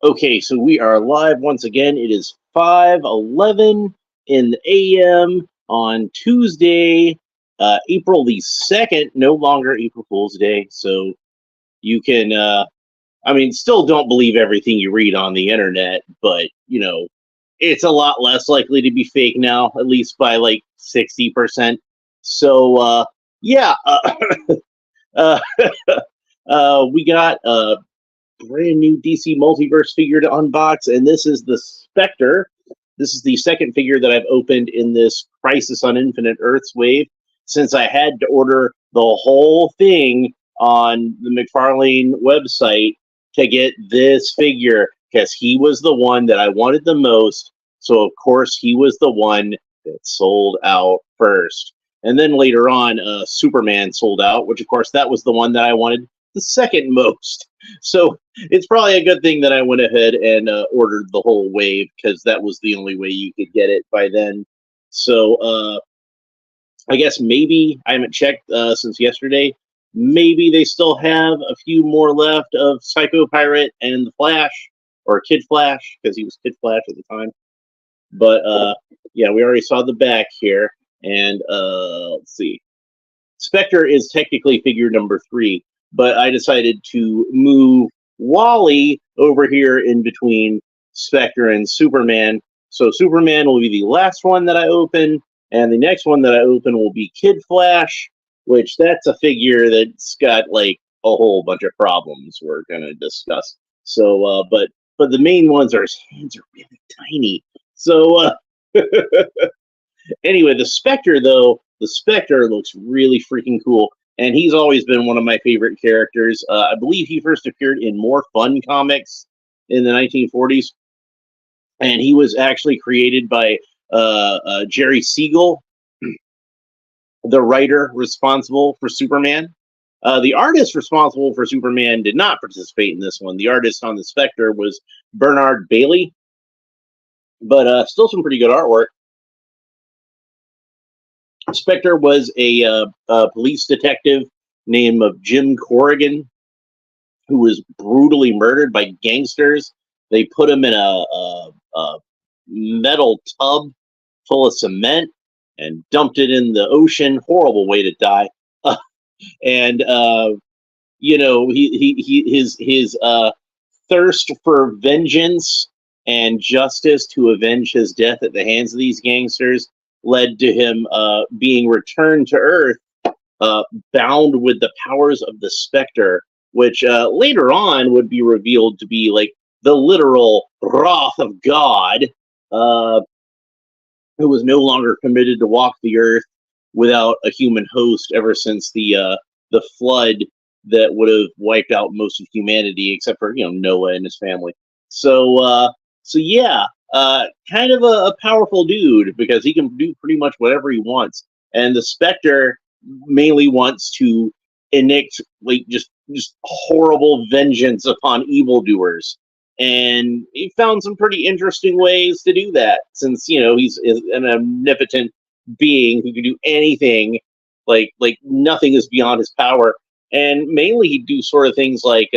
Okay, so we are live once again. It is 5:11 in the AM on Tuesday, April the 2nd, no longer April Fool's Day. So you can, still don't believe everything you read on the internet, but, it's a lot less likely to be fake now, at least by like 60%. So, yeah, uh, we got brand new DC Multiverse figure to unbox, and this is the Spectre. This is the second figure that I've opened in this Crisis on Infinite Earths wave, since I had to order the whole thing on the Mcfarlane website to get this figure, because he was the one that I wanted the most. So, of course, he was the one that sold out first. And then later on, Superman sold out, which, of course, that was the one that I wanted the second most. So it's probably a good thing that I went ahead and ordered the whole wave, because that was the only way you could get it by then. So I guess maybe I haven't checked since yesterday. Maybe they still have a few more left of Psycho Pirate and the Flash, or Kid Flash, because he was Kid Flash at the time. But yeah, we already saw the back here, and let's see. Spectre is technically figure number 3, but I decided to move Wally over here in between Spectre and Superman. So Superman will be the last one that I open, and the next one that I open will be Kid Flash, which that's a figure that's got like a whole bunch of problems we're gonna discuss. So, but the main ones are his hands are really tiny. So, anyway, the Spectre looks really freaking cool, and he's always been one of my favorite characters. I believe he first appeared in More Fun comics in the 1940s, and he was actually created by Jerry Siegel, the writer responsible for Superman. The artist responsible for Superman did not participate in this one. The artist on the Spectre was Bernard Bailey, but still some pretty good artwork. Spectre was a police detective named Jim Corrigan, who was brutally murdered by gangsters. They put him in a metal tub full of cement and dumped it in the ocean. Horrible way to die. And his thirst for vengeance and justice to avenge his death at the hands of these gangsters led to him being returned to Earth, bound with the powers of the Spectre, which later on would be revealed to be like the literal wrath of God, who was no longer permitted to walk the Earth without a human host ever since the flood that would have wiped out most of humanity, except for Noah and his family. So yeah, kind of a powerful dude, because he can do pretty much whatever he wants. And the Spectre mainly wants to enact like just horrible vengeance upon evildoers. And he found some pretty interesting ways to do that, since he's an omnipotent being who can do anything. Like nothing is beyond his power. And mainly he'd do sort of things like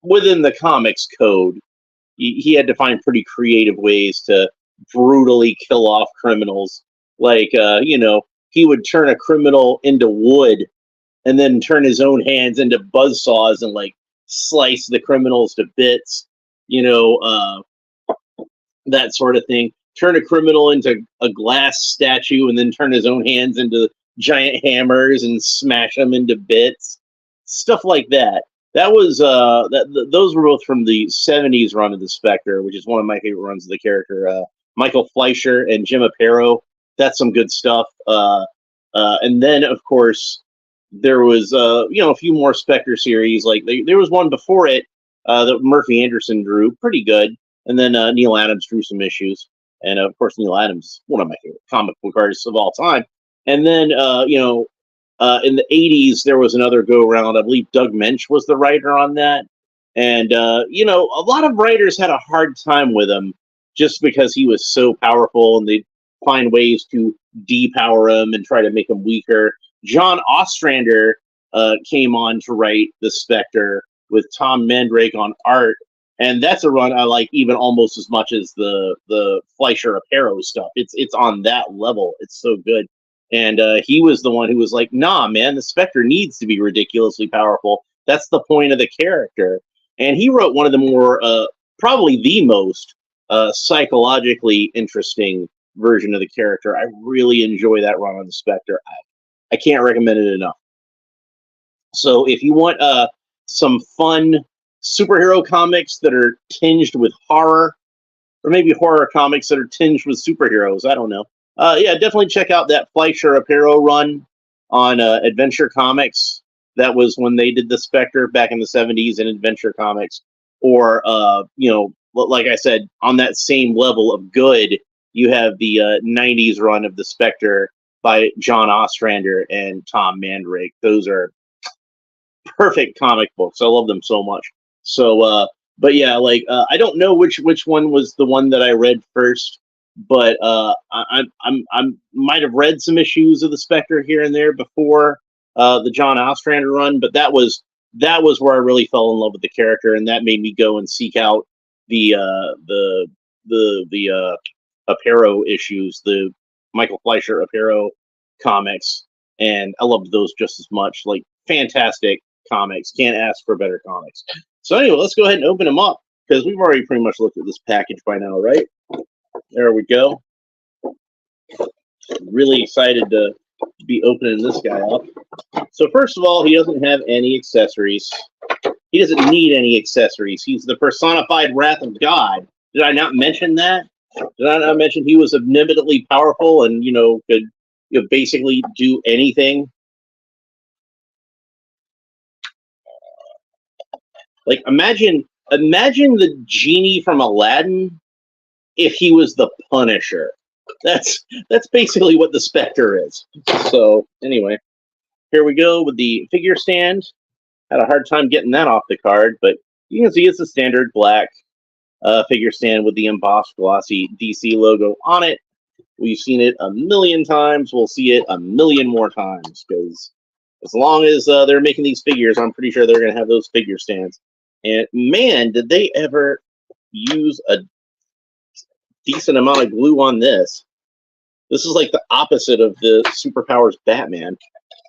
within the comics code, he had to find pretty creative ways to brutally kill off criminals. Like, he would turn a criminal into wood and then turn his own hands into buzzsaws and like slice the criminals to bits, that sort of thing. Turn a criminal into a glass statue and then turn his own hands into giant hammers and smash them into bits. Stuff like that. That was those were both from the 70s run of the Spectre, which is one of my favorite runs of the character. Michael Fleischer and Jim Aparo. That's some good stuff. And then, of course, there was a few more Spectre series. Like there was one before it that Murphy Anderson drew, pretty good. And then Neil Adams drew some issues. And of course, Neil Adams, one of my favorite comic book artists of all time. And then in the 80s, there was another go-around. I believe Doug Mensch was the writer on that. And, a lot of writers had a hard time with him just because he was so powerful, and they'd find ways to depower him and try to make him weaker. John Ostrander came on to write the Spectre, with Tom Mandrake on art, and that's a run I like even almost as much as the Fleischer Aparo stuff. It's on that level. It's so good. And he was the one who was like, "Nah, man, the Spectre needs to be ridiculously powerful. That's the point of the character." And he wrote one of the more, probably the most psychologically interesting version of the character. I really enjoy that run on the Spectre. I can't recommend it enough. So if you want some fun superhero comics that are tinged with horror, or maybe horror comics that are tinged with superheroes, I don't know. Yeah, definitely check out that Fleischer Aparo run on Adventure Comics. That was when they did the Spectre back in the 70s in Adventure Comics. Or, like I said, on that same level of good, you have the 90s run of the Spectre by John Ostrander and Tom Mandrake. Those are perfect comic books. I love them so much. So, but yeah, like I don't know which one was the one that I read first, but I'm might have read some issues of the Spectre here and there before the John Ostrander run, but that was where I really fell in love with the character, and that made me go and seek out the Aparo issues, the Michael Fleischer Aparo comics, and I loved those just as much. Like fantastic comics, can't ask for better comics. So anyway, let's go ahead and open them up because we've already pretty much looked at this package by now, right? There we go. Really excited to be opening this guy up. So first of all, he doesn't have any accessories. He doesn't need any accessories. He's the personified wrath of God. Did I not mention that? Did I not mention he was omnipotently powerful and could basically do anything? Like imagine the genie from Aladdin if he was the Punisher. That's basically what the Spectre is. So anyway, here we go with the figure stand. Had a hard time getting that off the card, but you can see it's a standard black figure stand with the embossed glossy DC logo on it. We've seen it a million times. We'll see it a million more times because as long as they're making these figures, I'm pretty sure they're going to have those figure stands. And man, did they ever use a decent amount of glue on this. This is like the opposite of the Superpowers Batman.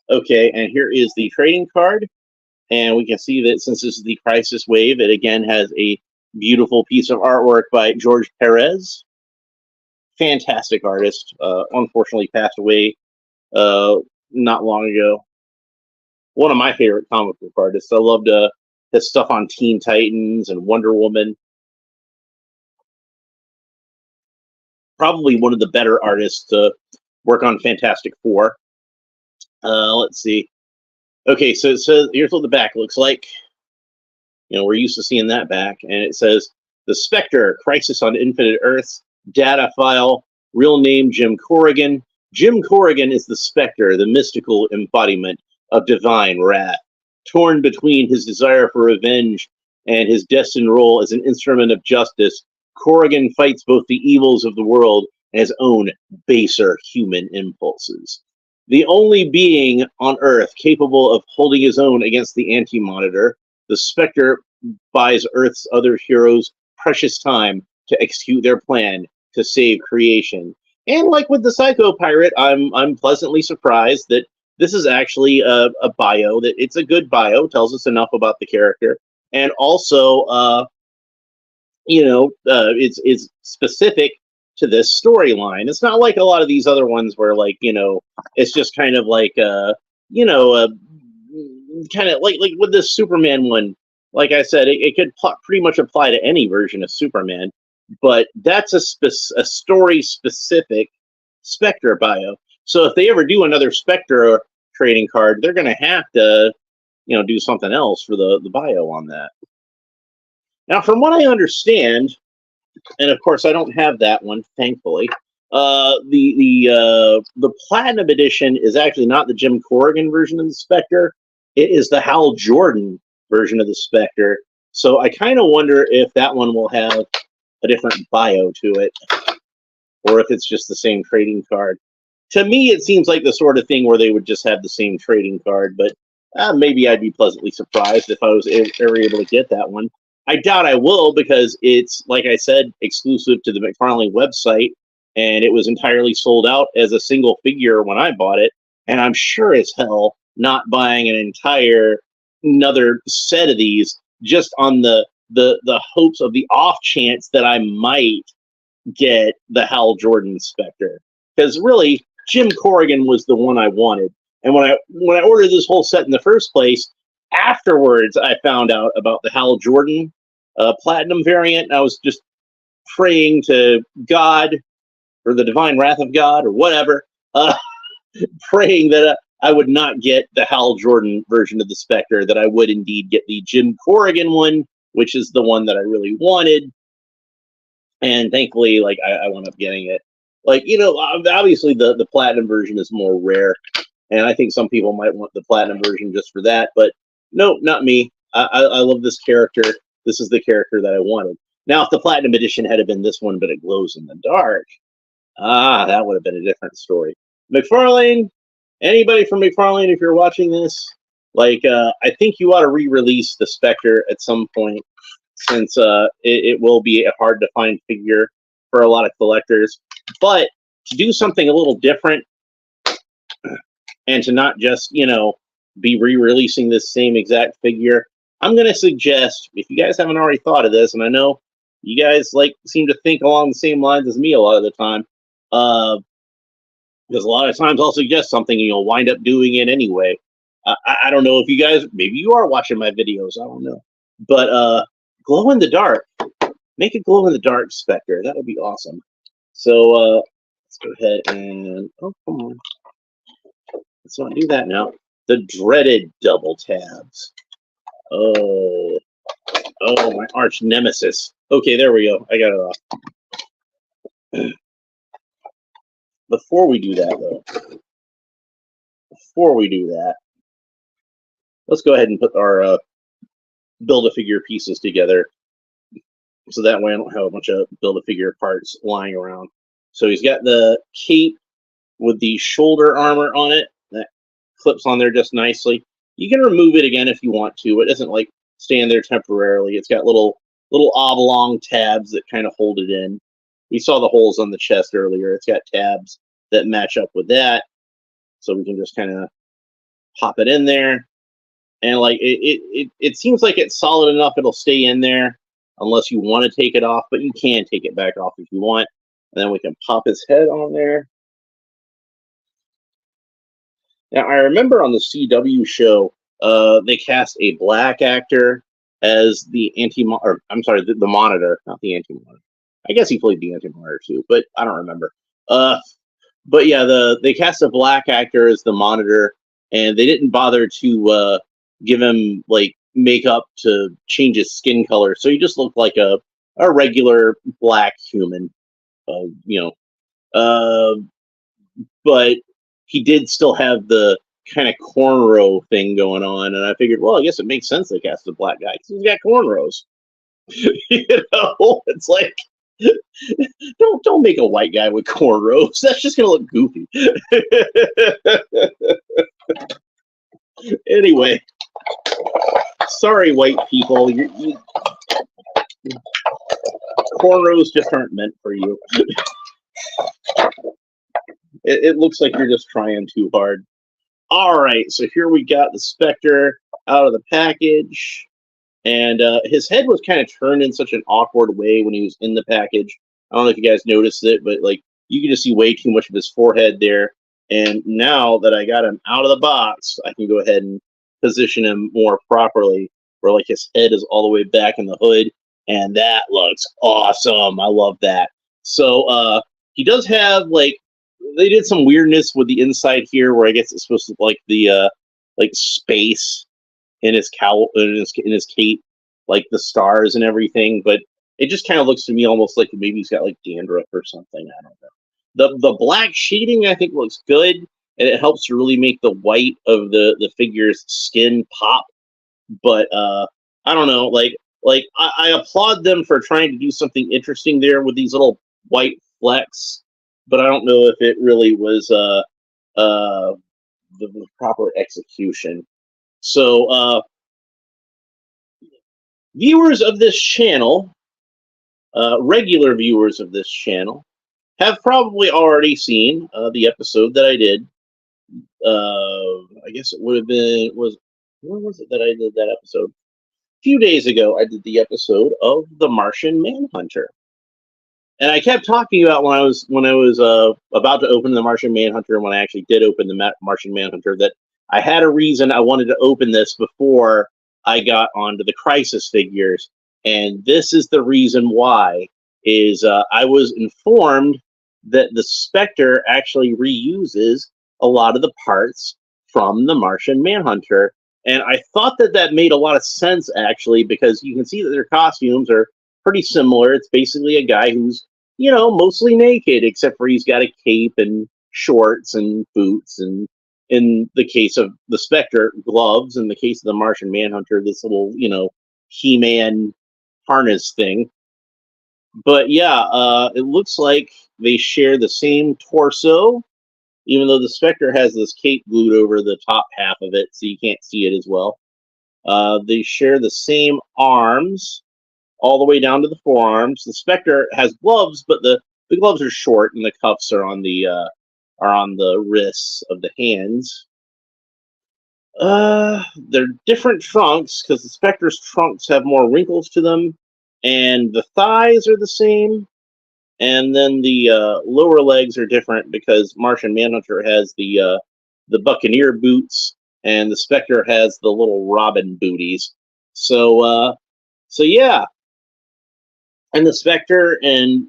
Okay, and here is the trading card. And we can see that since this is the Crisis Wave, it again has a beautiful piece of artwork by George Perez. Fantastic artist. Unfortunately passed away not long ago. One of my favorite comic book artists. I loved his stuff on Teen Titans and Wonder Woman. Probably one of the better artists to work on Fantastic Four. Let's see. Okay, so here's what the back looks like. We're used to seeing that back, and it says the Spectre, Crisis on Infinite Earths, data file, real name Jim Corrigan. Jim Corrigan is the Spectre, the mystical embodiment of divine wrath. Torn between his desire for revenge and his destined role as an instrument of justice, Corrigan fights both the evils of the world and his own baser human impulses. The only being on Earth capable of holding his own against the Anti-Monitor, the Spectre buys Earth's other heroes precious time to execute their plan to save creation. And like with the Psycho Pirate, I'm pleasantly surprised that this is actually a bio, that it's a good bio, tells us enough about the character, and also it's specific to this storyline. It's not like a lot of these other ones where it's just kind of like kind of like with this Superman one. Like I said, it could pretty much apply to any version of Superman, but that's a story specific Spectre bio. So if they ever do another Spectre trading card, they're going to have to do something else for the bio on that. Now, from what I understand, and of course I don't have that one, thankfully, the Platinum Edition is actually not the Jim Corrigan version of the Spectre. It is the Hal Jordan version of the Spectre. So I kind of wonder if that one will have a different bio to it, or if it's just the same trading card. To me, it seems like the sort of thing where they would just have the same trading card, but maybe I'd be pleasantly surprised if I was ever able to get that one. I doubt I will because it's, like I said, exclusive to the Mcfarlane website, and it was entirely sold out as a single figure when I bought it. And I'm sure as hell not buying an entire another set of these just on the hopes of the off chance that I might get the Hal Jordan Spectre. Because really, Jim Corrigan was the one I wanted. And when I ordered this whole set in the first place, afterwards I found out about the Hal Jordan Platinum variant. And I was just praying to God or the divine wrath of God or whatever, praying that I would not get the Hal Jordan version of the Spectre, that I would indeed get the Jim Corrigan one, which is the one that I really wanted. And thankfully, like, I wound up getting it. Like, you know, obviously the platinum version is more rare, and I think some people might want the platinum version just for that. But no, not me. I love this character. This is the character that I wanted. Now, if the platinum edition had been this one, but it glows in the dark, that would have been a different story. Mcfarlane, anybody from Mcfarlane, if you're watching this, like, I think you ought to re-release the Spectre at some point, since it will be a hard to find figure for a lot of collectors. But to do something a little different and to not just, you know, be re-releasing this same exact figure, I'm going to suggest, if you guys haven't already thought of this, and I know you guys like seem to think along the same lines as me a lot of the time, because a lot of times I'll suggest something and you'll wind up doing it anyway. I don't know if you guys, maybe you are watching my videos, I don't know. But glow in the dark. Make a glow in the dark Spectre. That would be awesome. So let's go ahead and, oh, come on. Let's not do that now. The dreaded double tabs. Oh, my arch nemesis. Okay, there we go. I got it off. Before we do that, though, let's go ahead and put our Build-A-Figure pieces together, so that way I don't have a bunch of Build-A-Figure parts lying around. So he's got the cape with the shoulder armor on it that clips on there just nicely. You can remove it again if you want to. It doesn't like stand there temporarily. It's got little oblong tabs that kind of hold it in. We saw the holes on the chest earlier. It's got tabs that match up with that, so we can just kind of pop it in there. And like it seems like it's solid enough it'll stay in there unless you want to take it off, but you can take it back off if you want. And then we can pop his head on there. Now, I remember on the CW show, they cast a black actor as the the Monitor, not the Anti-Monitor. I guess he played the Anti-Monitor too, but I don't remember. But yeah, they cast a black actor as the Monitor, and they didn't bother to give him like makeup to change his skin color, so he just looked like a regular black human, you know. But he did still have the kind of cornrow thing going on, and I figured, well, I guess it makes sense they cast a black guy because he's got cornrows. You know, it's like, don't make a white guy with cornrows. That's just gonna look goofy. Anyway, sorry, white people. Cornrows just aren't meant for you. It looks like you're just trying too hard. All right, so here we got the Spectre out of the package, and his head was kind of turned in such an awkward way when he was in the package. I don't know if you guys noticed it, but like you can just see way too much of his forehead there. And now that I got him out of the box, I can go ahead and position him more properly, where like his head is all the way back in the hood, and that looks awesome. I love that. So he does have like, they did some weirdness with the inside here, where I guess it's supposed to look like the like space in his cowl, in his cape, like the stars and everything. But it just kind of looks to me almost like maybe he's got like dandruff or something. I don't know. The black shading I think looks good, and it helps to really make the white of the figure's skin pop. But I don't know, like I applaud them for trying to do something interesting there with these little white flecks, but I don't know if it really was the proper execution. So, viewers of this channel, regular viewers of this channel, have probably already seen the episode that I did. I guess it would have been when was it that I did that episode? A few days ago, I did the episode of The Martian Manhunter. And I kept talking about when I was about to open the Martian Manhunter, and when I actually did open the Martian Manhunter, that I had a reason I wanted to open this before I got onto the Crisis figures, and this is the reason why. I was informed that the Spectre actually reuses a lot of the parts from the Martian Manhunter, and I thought that that made a lot of sense actually, because you can see that their costumes are pretty similar. It's basically a guy who's, mostly naked, except for he's got a cape and shorts and boots, and in the case of the Spectre, gloves. In the case of the Martian Manhunter, this little, He-Man harness thing. But yeah, it looks like they share the same torso, even though the Spectre has this cape glued over the top half of it, so you can't see it as well. They share the same arms, all the way down to the forearms. The Spectre has gloves, but the gloves are short, and the cuffs are on the wrists of the hands. They're different trunks because the Spectre's trunks have more wrinkles to them, and the thighs are the same. And then the lower legs are different because Martian Manhunter has the Buccaneer boots, and the Spectre has the little Robin booties. So yeah, and the Spectre and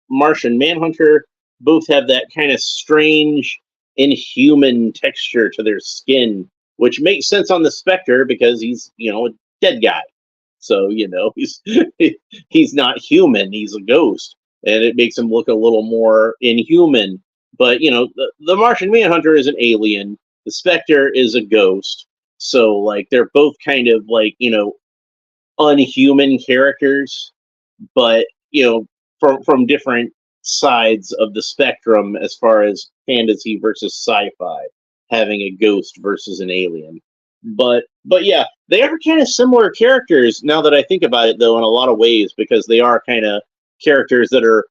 Martian Manhunter both have that kind of strange, inhuman texture to their skin, which makes sense on the Spectre because he's, a dead guy. So, he's not human, he's a ghost. And it makes him look a little more inhuman. But, the Martian Manhunter is an alien. The Spectre is a ghost. So, like, they're both kind of like, unhuman characters, but from different sides of the spectrum as far as fantasy versus sci-fi, having a ghost versus an alien. But yeah, they are kind of similar characters now that I think about it, though, in a lot of ways, because they are kind of characters that are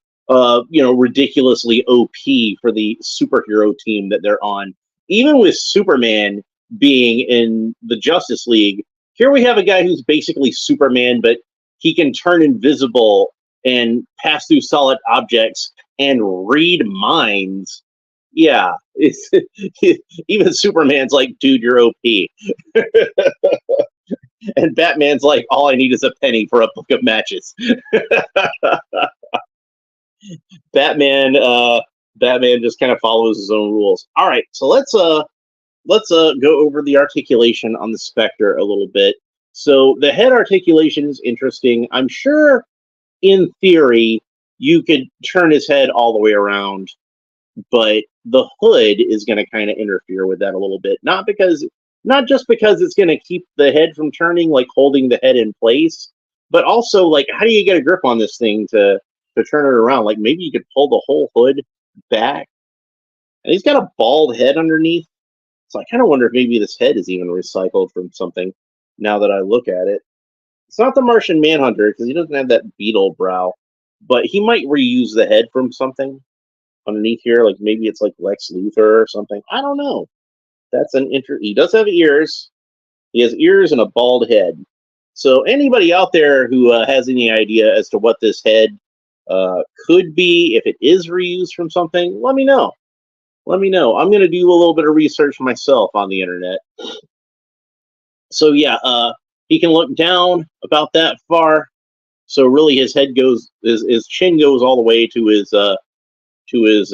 ridiculously OP for the superhero team that they're on. Even with Superman being in the Justice League, here we have a guy who's basically Superman, but he can turn invisible and pass through solid objects and read minds. Yeah, it's even Superman's like, dude, you're OP. And Batman's like, all I need is a penny for a book of matches. Batman just kind of follows his own rules. All right, so let's go over the articulation on the Spectre a little bit. So the head articulation is interesting. I'm sure in theory you could turn his head all the way around, but the hood is going to kind of interfere with that a little bit. Not just because it's going to keep the head from turning, like holding the head in place, but also like, how do you get a grip on this thing to turn it around? Like, maybe you could pull the whole hood back. And he's got a bald head underneath, so I kind of wonder if maybe this head is even recycled from something. Now that I look at it, it's not the Martian Manhunter because he doesn't have that beetle brow, but he might reuse the head from something underneath here. Like maybe it's like Lex Luthor or something. I don't know. That's he does have ears. He has ears and a bald head. So anybody out there who has any idea as to what this head could be, if it is reused from something, let me know. Let me know. I'm going to do a little bit of research myself on the internet. So yeah, he can look down about that far. So really, his head his chin goes all the way to his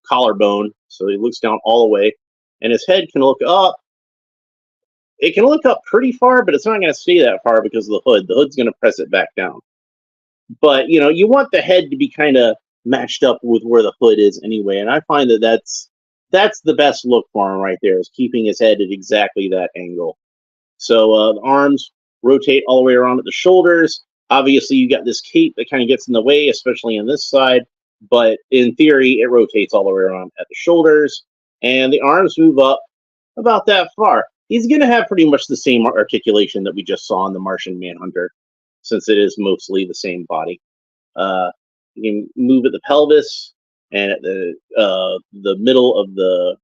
collarbone. So he looks down all the way, and his head can look up. It can look up pretty far, but it's not going to stay that far because of the hood. The hood's going to press it back down. But you want the head to be kind of matched up with where the hood is anyway, and I find that's the best look for him right there, is keeping his head at exactly that angle. So the arms rotate all the way around at the shoulders. Obviously, you got this cape that kind of gets in the way, especially on this side. But in theory, it rotates all the way around at the shoulders. And the arms move up about that far. he's going to have pretty much the same articulation that we just saw in the Martian Manhunter, since it is mostly the same body. You can move at the pelvis and at the middle of the,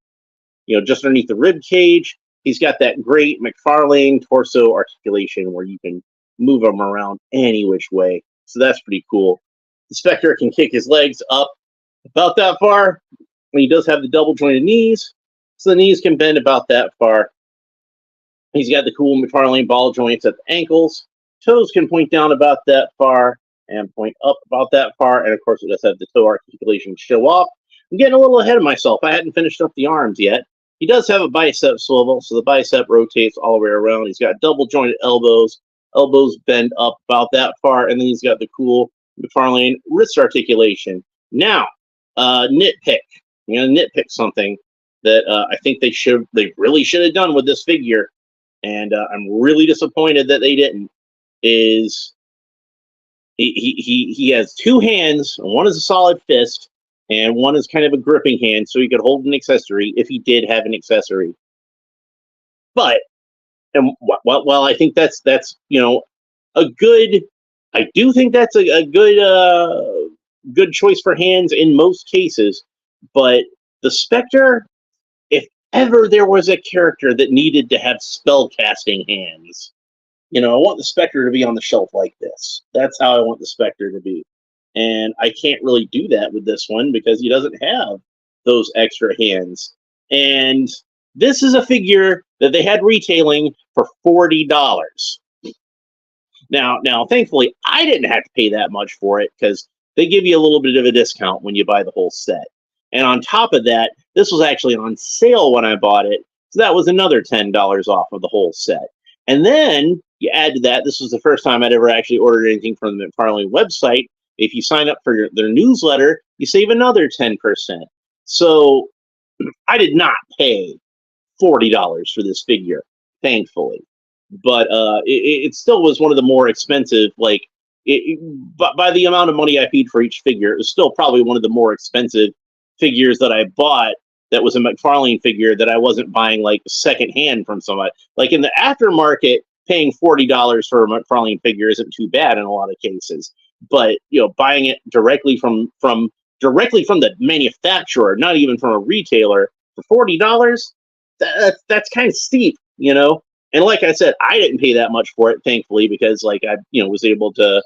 just underneath the rib cage. He's got that great Mcfarlane torso articulation where you can move him around any which way. So that's pretty cool. The Spectre can kick his legs up about that far. And he does have the double jointed knees, so the knees can bend about that far. He's got the cool Mcfarlane ball joints at the ankles. Toes can point down about that far and point up about that far. And of course, it does have the toe articulation show off. I'm getting a little ahead of myself. I hadn't finished up the arms yet. He does have a bicep swivel, so the bicep rotates all the way around. He's got double jointed elbows. Elbows bend up about that far. And then he's got the cool Mcfarlane wrist articulation. Now, nitpick. I'm going to nitpick something that I think they really should have done with this figure, and I'm really disappointed that they didn't. Is he has two hands, and one is a solid fist, and one is kind of a gripping hand, so he could hold an accessory if he did have an accessory. But and while I think that's a good, I do think that's a good choice for hands in most cases. But the Spectre, if ever there was a character that needed to have spellcasting hands, I want the Spectre to be on the shelf like this. That's how I want the Spectre to be. And I can't really do that with this one because he doesn't have those extra hands. And this is a figure that they had retailing for $40. Now, thankfully, I didn't have to pay that much for it because they give you a little bit of a discount when you buy the whole set. And on top of that, this was actually on sale when I bought it. So that was another $10 off of the whole set. And then you add to that, this was the first time I'd ever actually ordered anything from the Mcfarlane website. If you sign up for their newsletter, you save another 10%. So I did not pay $40 for this figure, thankfully. But it still was one of the more expensive, by the amount of money I paid for each figure, it was still probably one of the more expensive figures that I bought that was a Mcfarlane figure that I wasn't buying secondhand from somebody. Like in the aftermarket, paying $40 for a Mcfarlane figure isn't too bad in a lot of cases. But buying it directly from the manufacturer, not even from a retailer, for $40, that's kind of steep, And like I said, I didn't pay that much for it, thankfully, because I was able to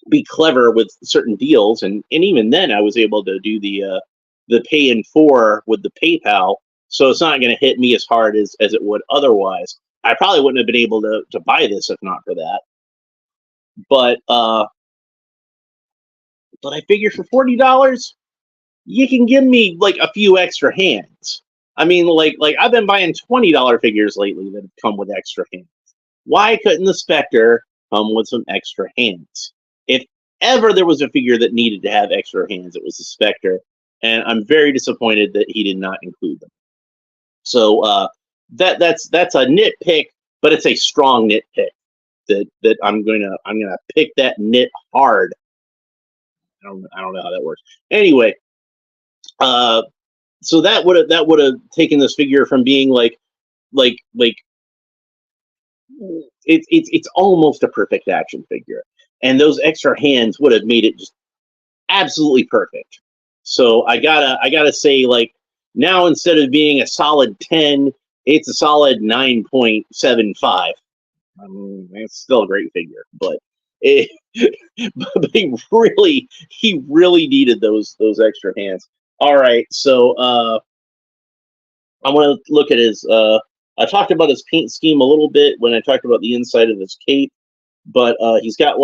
be clever with certain deals, and even then I was able to do the pay in 4 with the PayPal, so it's not going to hit me as hard as it would otherwise. I probably wouldn't have been able to buy this if not for that. But I figure for $40, you can give me a few extra hands. I mean, I've been buying $20 figures lately that have come with extra hands. Why couldn't the Spectre come with some extra hands? If ever there was a figure that needed to have extra hands, it was the Spectre, and I'm very disappointed that he did not include them. So that's a nitpick, but it's a strong nitpick that I'm gonna pick that nit hard. I don't know how that works. Anyway, so that would have taken this figure from being it's almost a perfect action figure, and those extra hands would have made it just absolutely perfect. So I gotta say, now instead of being a solid 10, it's a solid 9.75. I mean, it's still a great figure, but but he really needed those extra hands. All right, so I want to look at his. I talked about his paint scheme a little bit when I talked about the inside of his cape, but he's got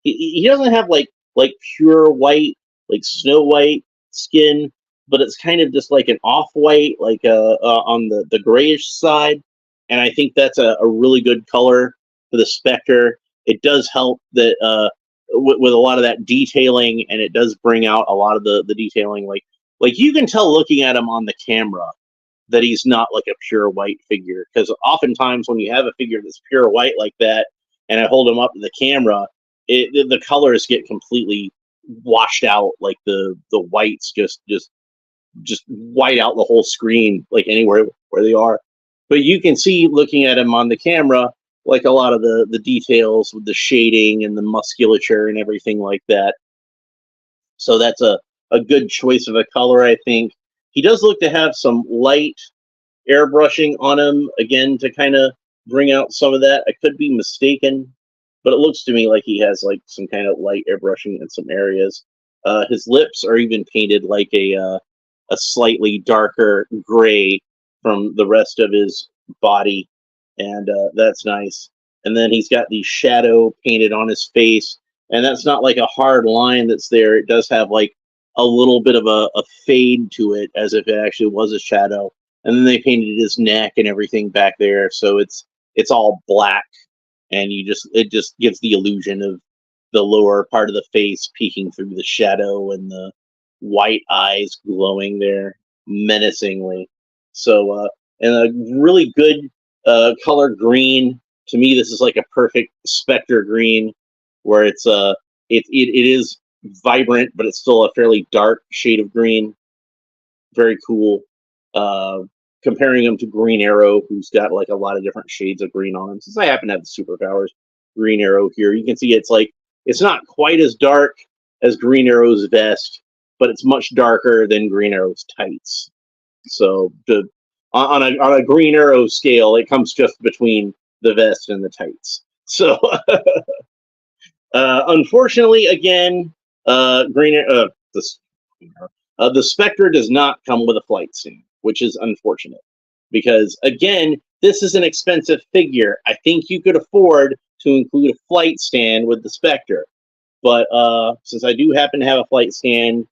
he doesn't have like pure white, like Snow White skin, but it's kind of just like an off-white, on the grayish side, and I think that's a really good color for the Spectre. It does help that with a lot of that detailing, and it does bring out a lot of the detailing. Like you can tell looking at him on the camera that he's not like a pure white figure, because oftentimes when you have a figure that's pure white like that, and I hold him up to the camera, the colors get completely washed out. Like the whites just white out the whole screen, like anywhere where they are. But you can see, looking at him on the camera, like a lot of the details with the shading and the musculature and everything like that. So that's a good choice of a color, I think. He does look to have some light airbrushing on him, again, to kind of bring out some of that. I could be mistaken, but it looks to me like he has like some kind of light airbrushing in some areas. His lips are even painted like a slightly darker gray from the rest of his body, and that's nice. And then he's got the shadow painted on his face, and that's not like a hard line that's there. It does have like a little bit of a fade to it, as if it actually was a shadow. And then they painted his neck and everything back there, so it's all black, and it just gives the illusion of the lower part of the face peeking through the shadow and the white eyes glowing there menacingly. So and a really good color green. To me, this is like a perfect Spectre green, where it is vibrant, but it's still a fairly dark shade of green. Very cool. Uh, Comparing him to Green Arrow, who's got like a lot of different shades of green on him. Since I happen to have the superpowers, Green Arrow here, you can see it's not quite as dark as Green Arrow's vest, but it's much darker than Green Arrow's tights. So on a Green Arrow scale, it comes just between the vest and the tights. So unfortunately, again, the Spectre does not come with a flight stand, which is unfortunate, because again, this is an expensive figure. I think you could afford to include a flight stand with the Spectre, but since I do happen to have a flight stand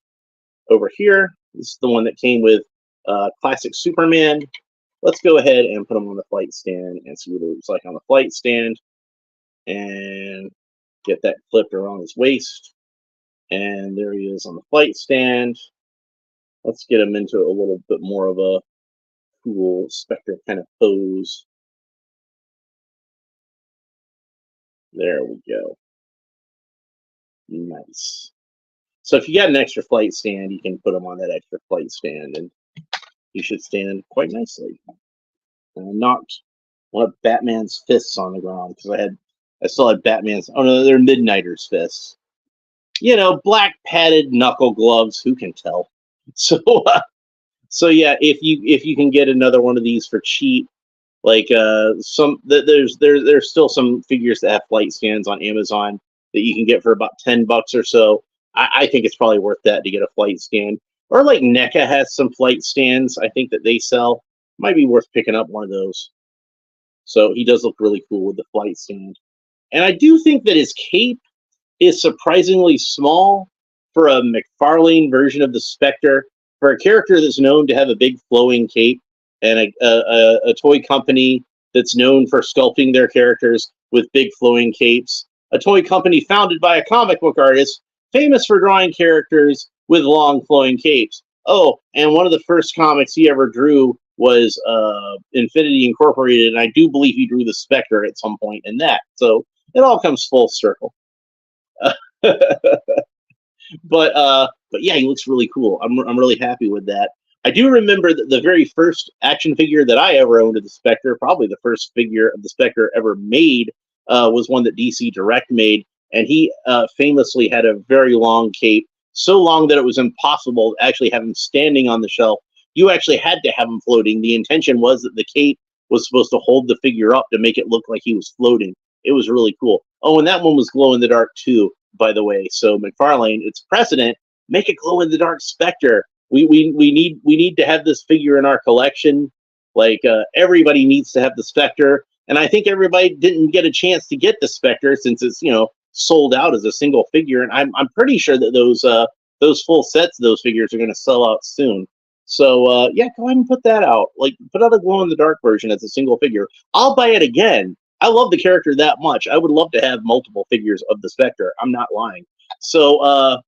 over here, this is the one that came with Classic Superman. Let's go ahead and put him on the flight stand and see what it looks like on the flight stand, and get that clipped around his waist. And there he is on the flight stand. Let's get him into a little bit more of a cool Spectre kind of pose. There we go. Nice. So if you got an extra flight stand, you can put him on that extra flight stand, and he should stand quite nicely. And I knocked one of Batman's fists on the ground, because I still had Batman's. Oh no, they're Midnighter's fists. You know, black padded knuckle gloves. Who can tell? So, so yeah, if you can get another one of these for cheap, like there's still some figures that have flight stands on Amazon that you can get for about $10 or so. I think it's probably worth that to get a flight stand. Or like NECA has some flight stands, I think, that they sell. Might be worth picking up one of those. So he does look really cool with the flight stand. And I do think that his cape is surprisingly small for a Mcfarlane version of the Spectre. For a character that's known to have a big flowing cape, and a toy company that's known for sculpting their characters with big flowing capes, a toy company founded by a comic book artist famous for drawing characters with long flowing capes. Oh, and one of the first comics he ever drew was Infinity Incorporated, and I do believe he drew the Spectre at some point in that. So it all comes full circle. But yeah, he looks really cool. I'm really happy with that. I do remember that the very first action figure that I ever owned of the Spectre, probably the first figure of the Spectre ever made, was one that DC Direct made, and he famously had a very long cape, so long that it was impossible to actually have him standing on the shelf. You actually had to have him floating. The intention was that the cape was supposed to hold the figure up to make it look like he was floating. It was really cool. Oh, and that one was glow in the dark too, by the way. So Mcfarlane, it's precedent. Make a glow in the dark Spectre. We need to have this figure in our collection. Like everybody needs to have the Spectre, and I think everybody didn't get a chance to get the Spectre since it's sold out as a single figure. And I'm pretty sure that those full sets of those figures are going to sell out soon. So yeah, go ahead and put that out. Like put out a glow in the dark version as a single figure. I'll buy it again. I love the character that much. I would love to have multiple figures of the Spectre. I'm not lying. So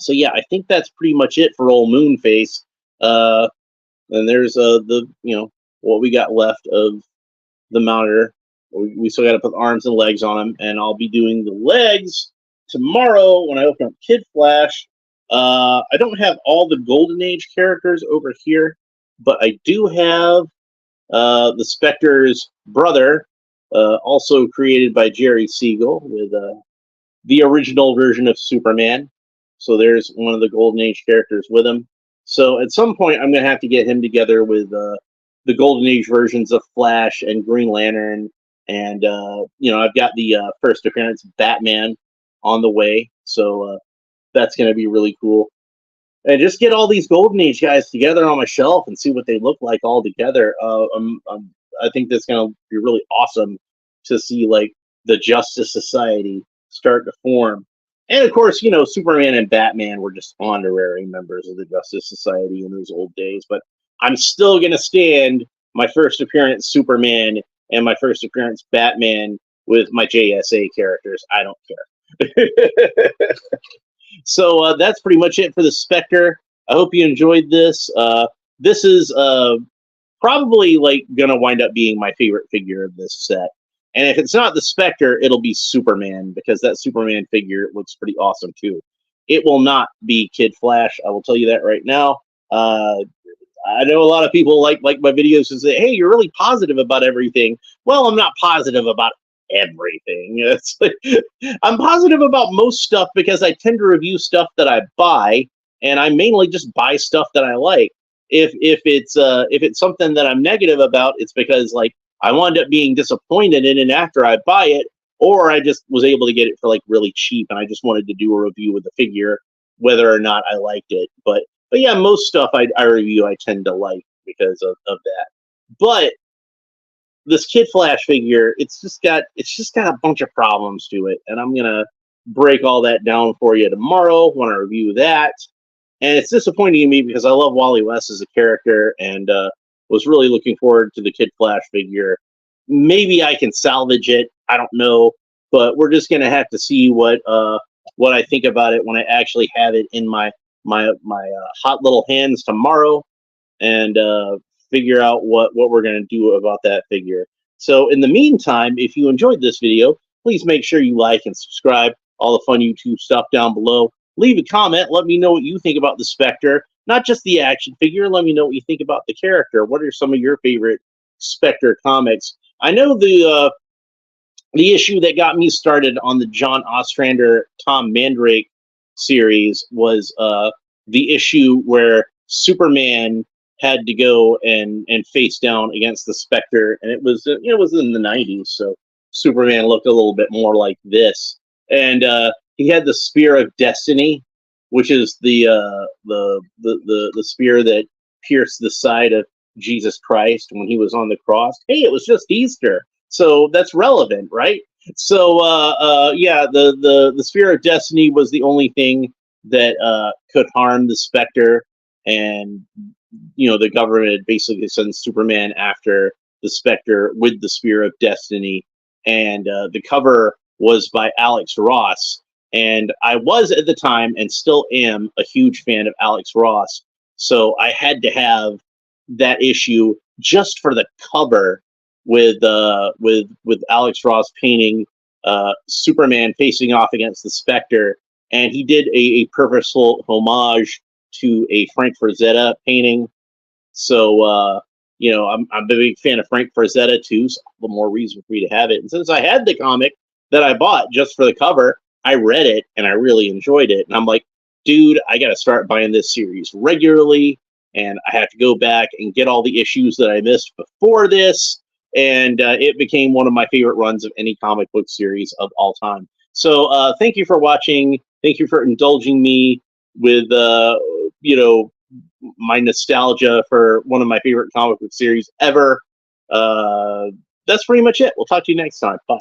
so yeah, I think that's pretty much it for old Moonface. And there's what we got left of the Mounter. We still got to put arms and legs on him, and I'll be doing the legs tomorrow when I open up Kid Flash. I don't have all the Golden Age characters over here, but I do have the Spectre's brother, also created by Jerry Siegel with the original version of Superman. So there's one of the Golden Age characters with him. So at some point, I'm going to have to get him together with the Golden Age versions of Flash and Green Lantern. And, I've got the first appearance of Batman on the way. So that's going to be really cool. And just get all these Golden Age guys together on my shelf and see what they look like all together. I think that's going to be really awesome to see, like, the Justice Society start to form. And of course, Superman and Batman were just honorary members of the Justice Society in those old days. But I'm still going to stand my first appearance Superman and my first appearance Batman with my JSA characters. I don't care. So that's pretty much it for the Spectre. I hope you enjoyed this. This is probably like gonna wind up being my favorite figure of this set. And if it's not the Spectre, it'll be Superman, because that Superman figure looks pretty awesome too. It will not be Kid Flash. I will tell you that right now. I know a lot of people like my videos and say, "Hey, you're really positive about everything." Well, I'm not positive about everything. It's like, I'm positive about most stuff because I tend to review stuff that I buy, and I mainly just buy stuff that I like. If it's something that I'm negative about, it's because, like, I wound up being disappointed in it after I buy it, or I just was able to get it for like really cheap, and I just wanted to do a review of the figure, whether or not I liked it. But yeah, most stuff I review I tend to like because of that. But this Kid Flash figure, it's just got a bunch of problems to it, and I'm gonna break all that down for you tomorrow when I review that. And it's disappointing to me because I love Wally West as a character, and was really looking forward to the Kid Flash figure. Maybe I can salvage it. I don't know, but we're just gonna have to see what I think about it when I actually have it in my hot little hands tomorrow, and figure out what we're going to do about that figure. So in the meantime, if you enjoyed this video, please make sure you like and subscribe. All the fun YouTube stuff down below. Leave a comment. Let me know what you think about the Spectre. Not just the action figure. Let me know what you think about the character. What are some of your favorite Spectre comics? I know the issue that got me started on the John Ostrander, Tom Mandrake series was the issue where Superman had to go and face down against the Spectre, and it was it was in the 90s, so Superman looked a little bit more like this, and he had the Spear of Destiny, which is the spear that pierced the side of Jesus Christ when he was on the cross. Hey, it was just Easter, so that's relevant, right? So yeah, the Spear of Destiny was the only thing that could harm the Spectre, and the government basically sends Superman after the Spectre with the Spear of Destiny. And the cover was by Alex Ross, and I was at the time and still am a huge fan of Alex Ross, so I had to have that issue just for the cover with Alex Ross painting Superman facing off against the Spectre, and he did a purposeful homage to a Frank Frazetta painting. So I'm a big fan of Frank Frazetta too, so a little more reason for me to have it. And since I had the comic that I bought just for the cover, I read it and I really enjoyed it. And I'm like, dude, I got to start buying this series regularly, and I have to go back and get all the issues that I missed before this. And it became one of my favorite runs of any comic book series of all time. So thank you for watching. Thank you for indulging me with my nostalgia for one of my favorite comic book series ever. That's pretty much it. We'll talk to you next time. Bye.